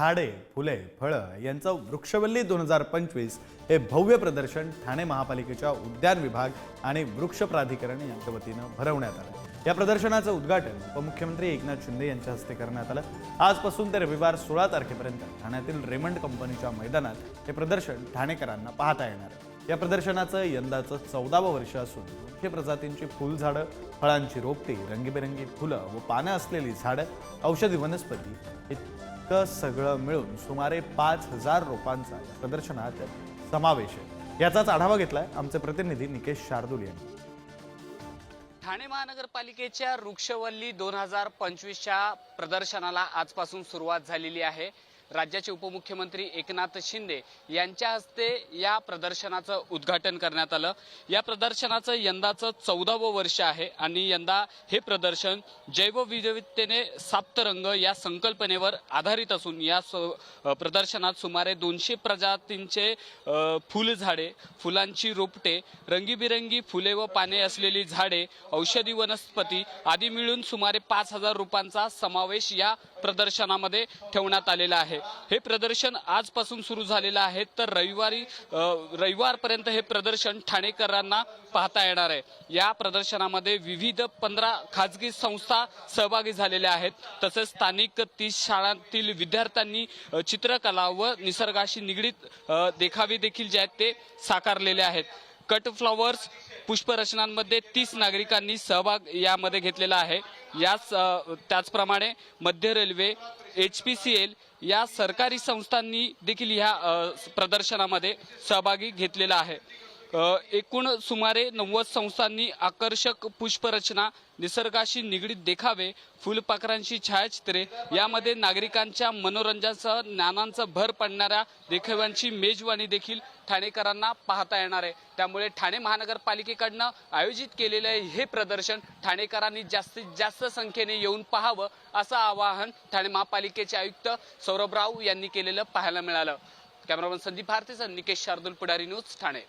झाडे, फुले, फळं यांचं वृक्षवल्ली 2025 हे भव्य प्रदर्शन ठाणे महापालिकेच्या उद्यान विभाग आणि वृक्ष प्राधिकरण यांच्या वतीनं भरवण्यात आलं। या प्रदर्शनाचं उद्घाटन उपमुख्यमंत्री एकनाथ शिंदे यांच्या हस्ते करण्यात आलं। आजपासून ते रविवार 16 तारखेपर्यंत ठाण्यातील रेमंड कंपनीच्या मैदानात हे प्रदर्शन ठाणेकरांना पाहता येणार आहे। या प्रदर्शनाचं यंदाचं 14वं वर्ष असून मुख्य प्रजातींची फुलझाडं, फळांची रोपटी, रंगीबेरंगी फुलं व पानं असलेली झाडं, औषधी वनस्पती इतकं सगळं मिळून सुमारे 5000 रोपांचा या प्रदर्शनात समावेश आहे। याचाच आढावा घेतलाय आमचे प्रतिनिधी निकेश शार्दूल यांनी। ठाणे महानगरपालिकेच्या वृक्षवल्ली 2025च्या प्रदर्शनाला आजपासून सुरुवात झालेली आहे। राज्याचे उपमुख्यमंत्री एकनाथ शिंदे यांच्या हस्ते या प्रदर्शनाचं उद्घाटन करण्यात आलं। या प्रदर्शनाचं यंदाचं 14वं वर्ष आहे आणि यंदा हे प्रदर्शन जैवविविधतेने साप्तरंग या संकल्पनेवर आधारित असून या प्रदर्शनात सुमारे 200 प्रजातींचे फुलझाडे, फुलांची रोपटे, रंगीबिरंगी फुले व पाने असलेली झाडे, औषधी वनस्पती आदी मिळून सुमारे 5000 रोपांचा समावेश या प्रदर्शनामध्ये ठेवण्यात आलेला आहे। हे प्रदर्शन आजपासून सुरू झालेलं आहे तर रविवारपर्यंत हे प्रदर्शन ठाणेकरांना पाहता येणार आहे। या प्रदर्शनामध्ये विविध 15 खाजगी संस्था सहभागी झालेल्या आहेत। तसेच स्थानिक 30 शाळांतील विद्यार्थ्यांनी चित्रकला व निसर्गाशी निगडीत देखावे देखील जे आहेत ते साकारलेले आहेत। कट फ्लॉवर्स पुष्परचनांमध्ये 30 नागरिकांनी सहभाग यामध्ये घेतलेला आहे। त्याचप्रमाणे मध्य रेल्वे, HPCL या सरकारी संस्थांनी देखील या प्रदर्शनामध्ये सहभागी घेतलेला आहे। एकूण सुमारे 90 संस्थांनी आकर्षक पुष्परचना, निसर्गाशी निगडीत देखावे, फुलपाखरांची छायाचित्रे यामध्ये नागरिकांच्या मनोरंजनासह ज्ञानांचा भर पडणाऱ्या देखाव्यांची मेजवानी देखील ठाणेकरांना पाहता येणार आहे। त्यामुळे ठाणे महानगरपालिकेकडनं आयोजित केलेले हे प्रदर्शन ठाणेकरांनी जास्तीत जास्त संख्येने येऊन पाहावं असं आवाहन ठाणे महापालिकेचे आयुक्त सौरभ राव यांनी केलेलं पाहायला मिळालं। कॅमेरामन संदीप भारतीसह निकेश शार्दूल, पुढारी न्यूज, ठाणे।